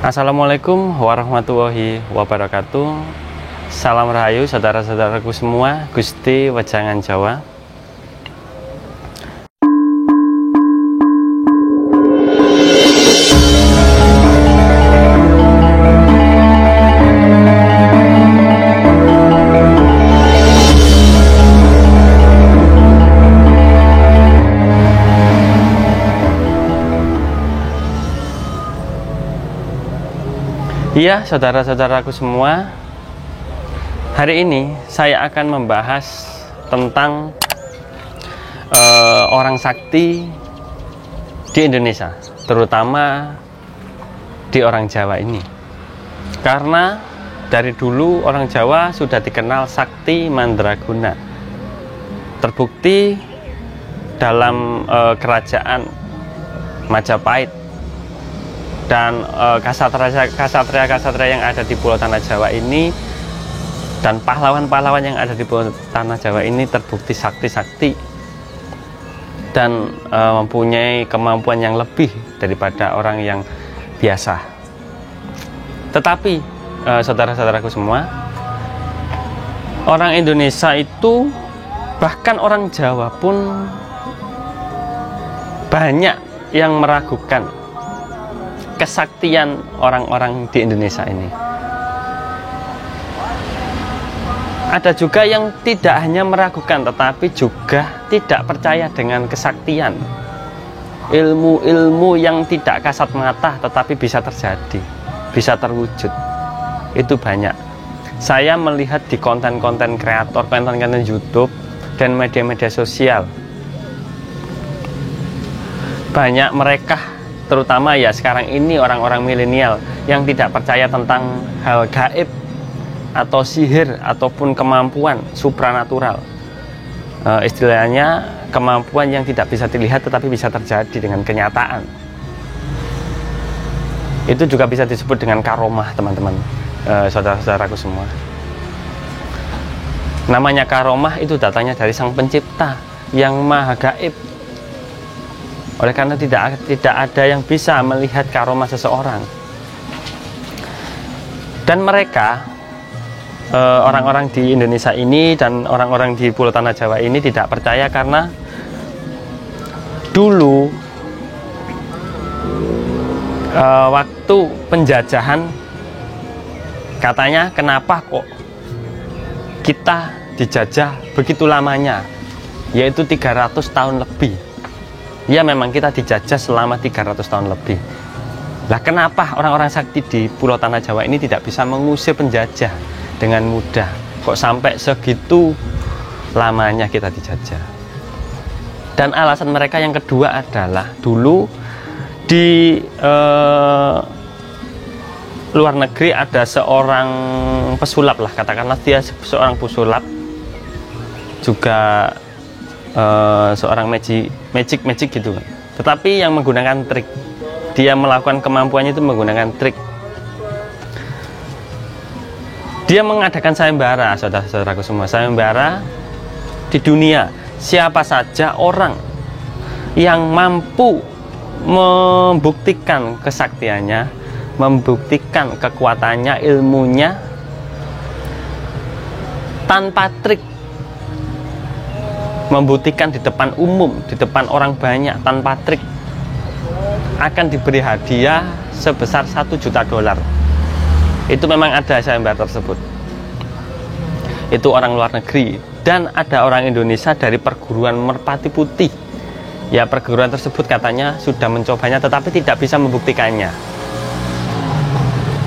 Assalamualaikum warahmatullahi wabarakatuh. Salam rahayu saudara-saudaraku semua, Gusti Wejangan Jawa. Iya, saudara-saudaraku semua, hari ini saya akan membahas tentang orang sakti di Indonesia, terutama di orang Jawa ini. Karena dari dulu orang Jawa sudah dikenal sakti mandraguna. Terbukti dalam kerajaan Majapahit dan kasatria-kasatria yang ada di Pulau Tanah Jawa ini dan pahlawan-pahlawan yang ada di Pulau Tanah Jawa ini terbukti sakti-sakti dan mempunyai kemampuan yang lebih daripada orang yang biasa. Tetapi saudara-saudaraku semua, orang Indonesia itu, bahkan orang Jawa pun banyak yang meragukan kesaktian orang-orang di Indonesia ini. Ada juga yang tidak hanya meragukan, tetapi juga tidak percaya dengan kesaktian. Ilmu-ilmu yang tidak kasat mata tetapi bisa terjadi, bisa terwujud. Itu banyak. Saya melihat di konten-konten kreator, konten-konten YouTube dan media-media sosial. Banyak mereka, terutama ya sekarang ini orang-orang milenial yang tidak percaya tentang hal gaib atau sihir ataupun kemampuan supranatural. Istilahnya kemampuan yang tidak bisa dilihat tetapi bisa terjadi dengan kenyataan. Itu juga bisa disebut dengan karomah, teman-teman, saudara-saudaraku semua. Namanya karomah itu datangnya dari Sang Pencipta yang maha gaib. Oleh karena tidak ada yang bisa melihat karomah seseorang. Dan mereka, orang-orang di Indonesia ini dan orang-orang di Pulau Tanah Jawa ini tidak percaya karena dulu waktu penjajahan, katanya kenapa kok kita dijajah begitu lamanya, yaitu 300 tahun lebih. Ya, memang kita dijajah selama 300 tahun lebih. Lah kenapa orang-orang sakti di Pulau Tanah Jawa ini tidak bisa mengusir penjajah dengan mudah? Kok sampai segitu lamanya kita dijajah? Dan alasan mereka yang kedua adalah dulu di luar negeri ada seorang pesulap lah, katakanlah dia seorang pesulap, juga seorang magic gitu kan. Tetapi yang menggunakan trik, dia melakukan kemampuannya itu menggunakan trik. Dia mengadakan sayembara, saudara-saudaraku semua, sayembara di dunia. Siapa saja orang yang mampu membuktikan kesaktiannya, membuktikan kekuatannya, ilmunya tanpa trik, membuktikan di depan umum, di depan orang banyak tanpa trik, akan diberi hadiah sebesar $1 juta. Itu memang ada sayembara tersebut. Itu orang luar negeri. Dan ada orang Indonesia dari perguruan Merpati Putih. Ya, perguruan tersebut katanya sudah mencobanya tetapi tidak bisa membuktikannya.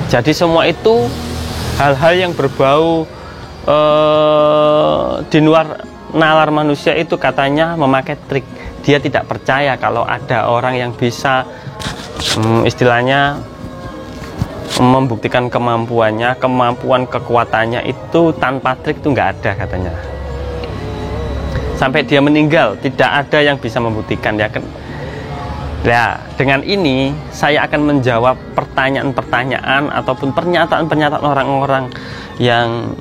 Jadi semua itu hal-hal yang berbau di luar nalar manusia itu katanya memakai trik. Dia tidak percaya kalau ada orang yang bisa istilahnya membuktikan kemampuannya, kekuatannya itu tanpa trik, itu nggak ada katanya. Sampai dia meninggal tidak ada yang bisa membuktikan, ya kan. Nah, dengan ini saya akan menjawab pertanyaan-pertanyaan ataupun pernyataan-pernyataan orang-orang yang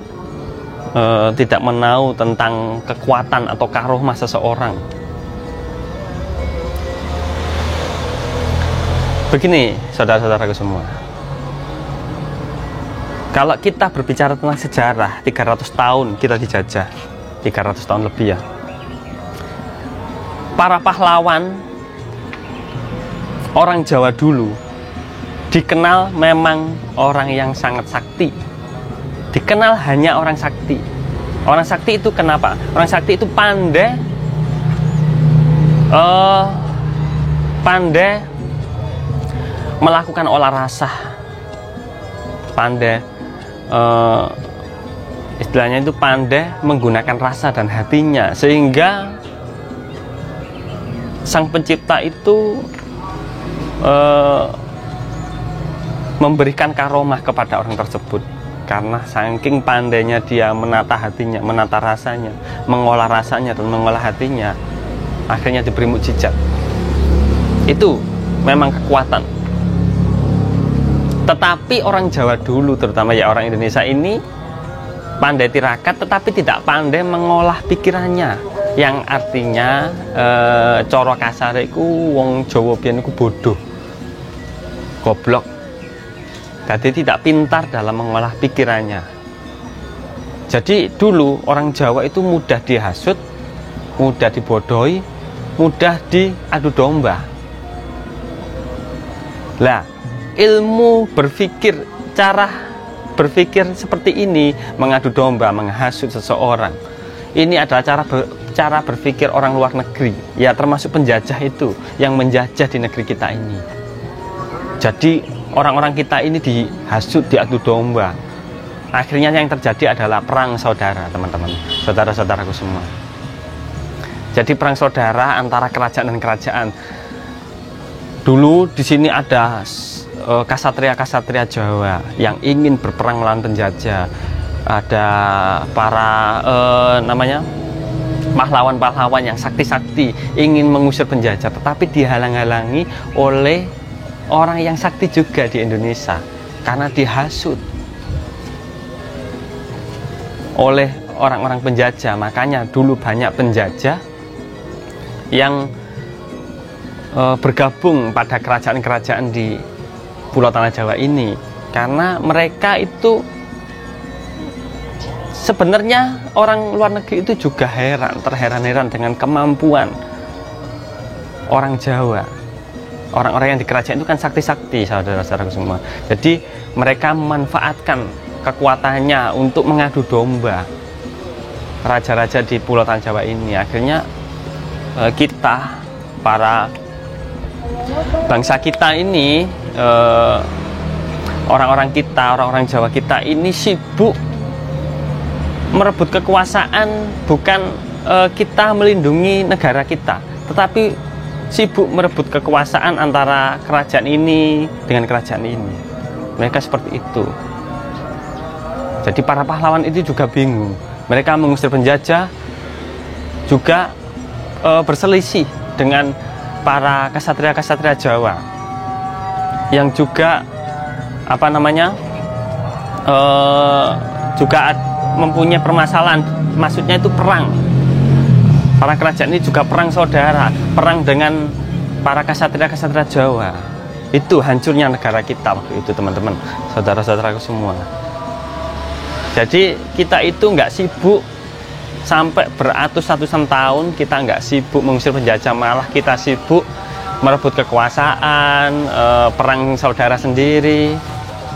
tidak menahu tentang kekuatan atau karomah seseorang. Begini, saudara-saudaraku semua, Kalau kita berbicara tentang sejarah, 300 tahun kita dijajah, 300 tahun lebih ya. Para pahlawan orang Jawa dulu dikenal memang orang yang sangat sakti. Dikenal hanya orang sakti. Orang sakti itu kenapa? Orang sakti itu pandai melakukan olah rasa, pandai istilahnya itu pandai menggunakan rasa dan hatinya, sehingga sang pencipta itu memberikan karomah kepada orang tersebut, karena saking pandainya dia menata hatinya, menata rasanya, mengolah rasanya dan mengolah hatinya, akhirnya diberi mukjizat. Itu memang kekuatan. Tetapi orang Jawa dulu, terutama ya orang Indonesia ini, pandai tirakat tetapi tidak pandai mengolah pikirannya, yang artinya cara kasar iku wong Jawa biyen iku bodoh, goblok. Jadi tidak pintar dalam mengolah pikirannya. Jadi dulu orang Jawa itu mudah dihasut, mudah dibodohi, mudah diadu domba. Lah, ilmu berpikir, cara berpikir seperti ini, mengadu domba, menghasut seseorang, ini adalah cara berpikir orang luar negeri, ya termasuk penjajah itu yang menjajah di negeri kita ini. Jadi orang-orang kita ini dihasut, diadu domba. Akhirnya yang terjadi adalah perang saudara, teman-teman, saudara-saudaraku semua. Jadi perang saudara antara kerajaan dan kerajaan. Dulu di sini ada kasatria-kasatria Jawa yang ingin berperang melawan penjajah. Ada para pahlawan-pahlawan yang sakti-sakti ingin mengusir penjajah, tetapi dihalang-halangi oleh orang yang sakti juga di Indonesia, karena dihasut oleh orang-orang penjajah. Makanya dulu banyak penjajah yang bergabung pada kerajaan-kerajaan di Pulau Tanah Jawa ini, karena mereka itu sebenarnya orang luar negeri itu juga terheran-heran dengan kemampuan orang Jawa. Orang-orang yang di kerajaan itu kan sakti-sakti, saudara-saudaraku semua. Jadi mereka memanfaatkan kekuatannya untuk mengadu domba raja-raja di Pulau Tanah Jawa ini. Akhirnya kita, para bangsa kita ini, orang-orang Jawa kita ini sibuk merebut kekuasaan, bukan kita melindungi negara kita, tetapi sibuk merebut kekuasaan antara kerajaan ini dengan kerajaan ini. Mereka seperti itu. Jadi para pahlawan itu juga bingung. Mereka mengusir penjajah, juga berselisih dengan para kasatria-kasatria Jawa yang juga juga mempunyai permasalahan. Maksudnya itu perang. Para kerajaan ini juga perang saudara, perang dengan para kasatria-kasatria Jawa. Itu hancurnya negara kita waktu itu, teman-teman, saudara-saudaraku semua. Jadi kita itu nggak sibuk sampai beratus-ratusan tahun, kita nggak sibuk mengusir penjajah, malah kita sibuk merebut kekuasaan, perang saudara sendiri.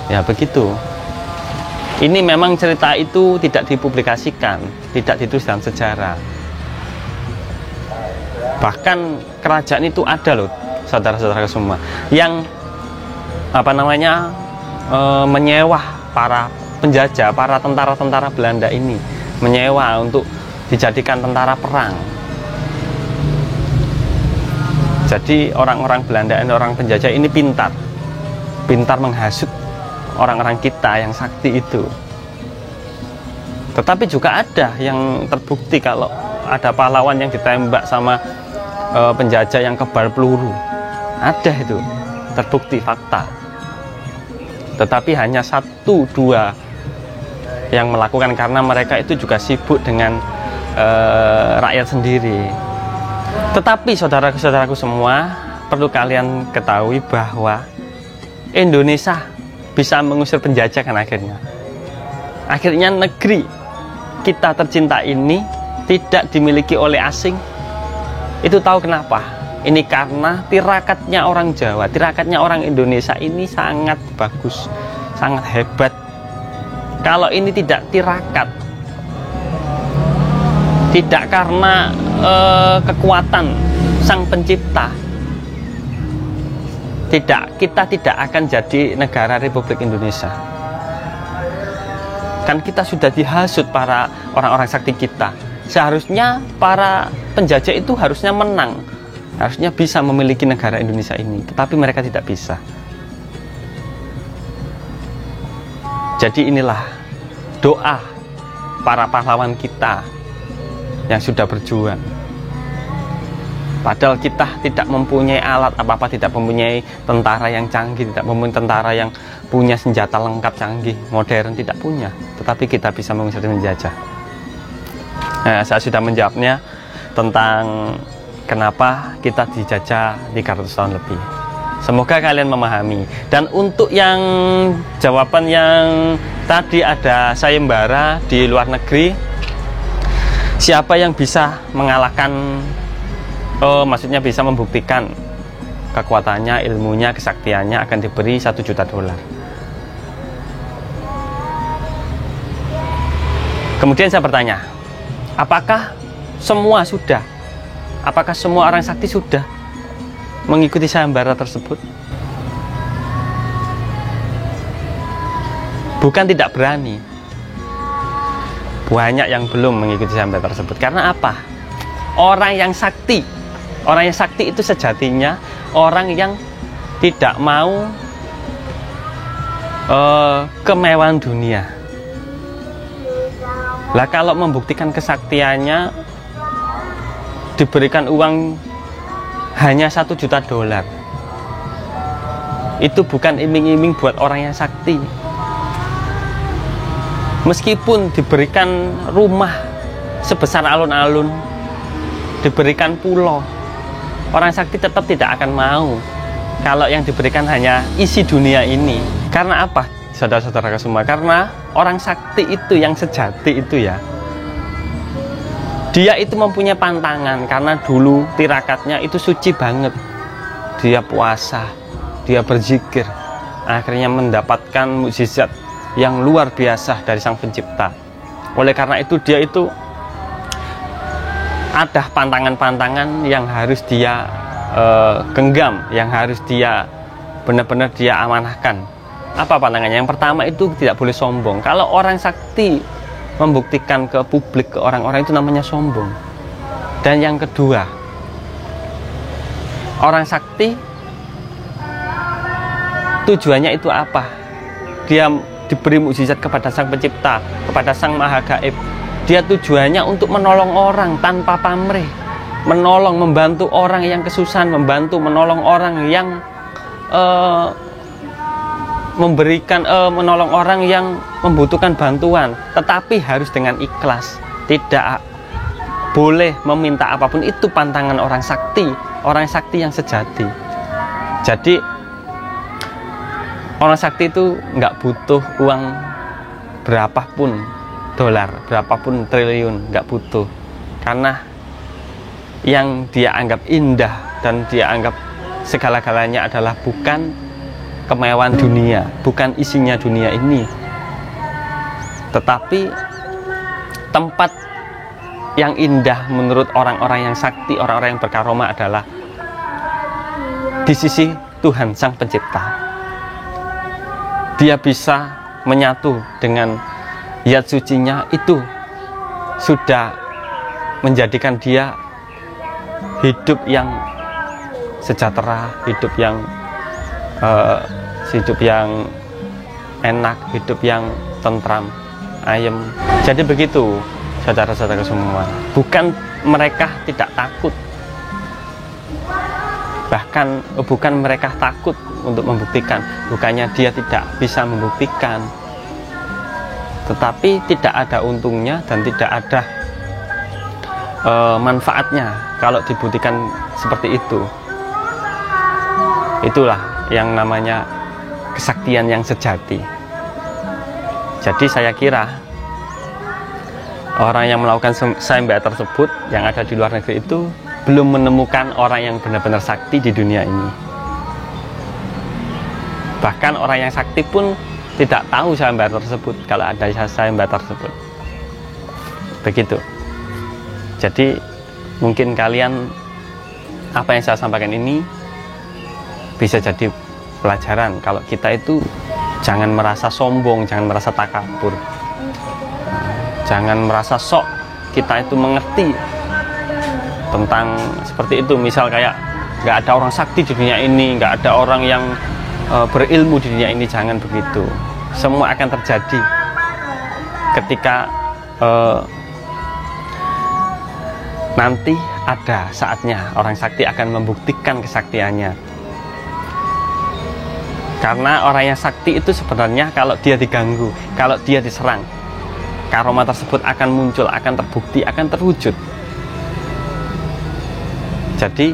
Ya begitu. Ini memang cerita itu tidak dipublikasikan, tidak ditulis dalam sejarah. Bahkan kerajaan itu ada loh, saudara-saudara semua, yang menyewa para penjajah, para tentara-tentara Belanda ini, menyewa untuk dijadikan tentara perang. Jadi orang-orang Belanda dan orang penjajah ini pintar menghasut orang-orang kita yang sakti itu. Tetapi juga ada yang terbukti kalau ada pahlawan yang ditembak sama penjajah yang kebal peluru. Ada itu, terbukti fakta. Tetapi hanya 1-2 yang melakukan, karena mereka itu juga sibuk dengan rakyat sendiri. Tetapi saudaraku-saudaraku semua, perlu kalian ketahui bahwa Indonesia bisa mengusir penjajah kan akhirnya. Akhirnya negeri kita tercinta ini tidak dimiliki oleh asing. Itu tahu kenapa? Ini karena tirakatnya orang Jawa, tirakatnya orang Indonesia ini sangat bagus, sangat hebat. Kalau ini tidak tirakat, tidak karena kekuatan Sang Pencipta, kita tidak akan jadi negara Republik Indonesia. Kan kita sudah dihasut para orang-orang sakti kita. Seharusnya para penjajah itu harusnya menang, harusnya bisa memiliki negara Indonesia ini, tetapi mereka tidak bisa. Jadi inilah doa para pahlawan kita yang sudah berjuang. Padahal kita tidak mempunyai alat apa-apa, tidak mempunyai tentara yang canggih, tidak mempunyai tentara yang punya senjata lengkap canggih, modern, tidak punya. Tetapi kita bisa mengusir menjajah. Nah, saya sudah menjawabnya tentang kenapa kita dijajah 300 tahun lebih. Semoga kalian memahami. Dan untuk yang jawaban yang tadi ada sayembara di luar negeri, siapa yang bisa mengalahkan, maksudnya bisa membuktikan kekuatannya, ilmunya, kesaktiannya, akan diberi $1 juta. Kemudian saya bertanya, apakah semua sudah? Apakah semua orang sakti sudah mengikuti sayembara tersebut? Bukan tidak berani, banyak yang belum mengikuti sayembara tersebut. Karena apa? Orang yang sakti itu sejatinya orang yang tidak mau kemewahan dunia. Lah kalau membuktikan kesaktiannya diberikan uang hanya $1 juta, itu bukan iming-iming buat orang yang sakti. Meskipun diberikan rumah sebesar alun-alun, diberikan pulau, orang sakti tetap tidak akan mau kalau yang diberikan hanya isi dunia ini. Karena apa, saudara-saudara semua? Karena orang sakti itu yang sejati itu ya, dia itu mempunyai pantangan. Karena dulu tirakatnya itu suci banget, dia puasa, dia berzikir, akhirnya mendapatkan mukjizat yang luar biasa dari Sang Pencipta. Oleh karena itu dia itu ada pantangan-pantangan yang harus dia genggam, yang harus dia benar-benar dia amanahkan. Apa pantangannya? Yang pertama itu tidak boleh sombong. Kalau orang sakti membuktikan ke publik, ke orang-orang, itu namanya sombong. Dan yang kedua, orang sakti tujuannya itu apa? Dia diberi mukjizat kepada Sang Pencipta, kepada Sang Maha Gaib. Dia tujuannya untuk menolong orang tanpa pamrih, menolong, membantu orang yang kesusahan, menolong orang yang menolong orang yang membutuhkan bantuan, tetapi harus dengan ikhlas, tidak boleh meminta apapun. Itu pantangan orang sakti yang sejati. Jadi orang sakti itu nggak butuh uang berapapun dolar, berapapun triliun, nggak butuh. Karena yang dia anggap indah dan dia anggap segala-galanya adalah bukan kemewahan dunia, bukan isinya dunia ini, tetapi tempat yang indah menurut orang-orang yang sakti, orang-orang yang berkaromah adalah di sisi Tuhan Sang Pencipta. Dia bisa menyatu dengan zat sucinya, itu sudah menjadikan dia hidup yang sejahtera, hidup yang enak, hidup yang tentram, ayem. Jadi begitu, saudara-saudara semua. Bukan mereka tidak takut, bahkan bukan mereka takut untuk membuktikan, bukannya dia tidak bisa membuktikan, tetapi tidak ada untungnya dan tidak ada manfaatnya kalau dibuktikan seperti itu. Itulah yang namanya kesaktian yang sejati. Jadi saya kira orang yang melakukan sayembara tersebut yang ada di luar negeri itu belum menemukan orang yang benar-benar sakti di dunia ini. Bahkan orang yang sakti pun tidak tahu sayembara tersebut, kalau ada sayembara tersebut. Begitu. Jadi mungkin kalian, apa yang saya sampaikan ini bisa jadi pelajaran kalau kita itu jangan merasa sombong, jangan merasa takabur, jangan merasa sok kita itu mengerti tentang seperti itu. Misal kayak nggak ada orang sakti di dunia ini, nggak ada orang yang berilmu di dunia ini. Jangan begitu. Semua akan terjadi ketika nanti ada saatnya orang sakti akan membuktikan kesaktiannya. Karena orang yang sakti itu sebenarnya kalau dia diganggu, kalau dia diserang, karoma tersebut akan muncul, akan terbukti, akan terwujud. Jadi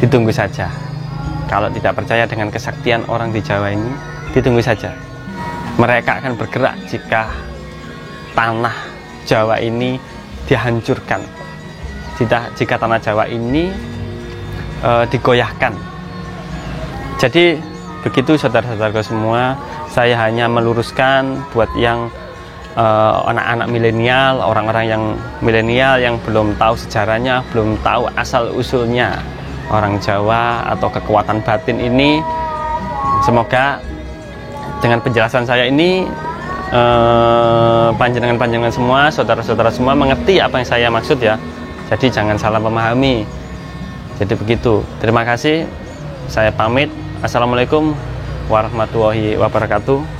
ditunggu saja. Kalau tidak percaya dengan kesaktian orang di Jawa ini, ditunggu saja. Mereka akan bergerak jika tanah Jawa ini dihancurkan, jika tanah Jawa ini digoyahkan. Jadi begitu saudara-saudaraku semua, saya hanya meluruskan buat yang anak-anak milenial, orang-orang yang milenial yang belum tahu sejarahnya, belum tahu asal-usulnya orang Jawa atau kekuatan batin ini. Semoga dengan penjelasan saya ini panjenengan semua, saudara-saudara semua mengerti apa yang saya maksud ya. Jadi jangan salah memahami. Jadi begitu. Terima kasih. Saya pamit. Assalamualaikum warahmatullahi wabarakatuh.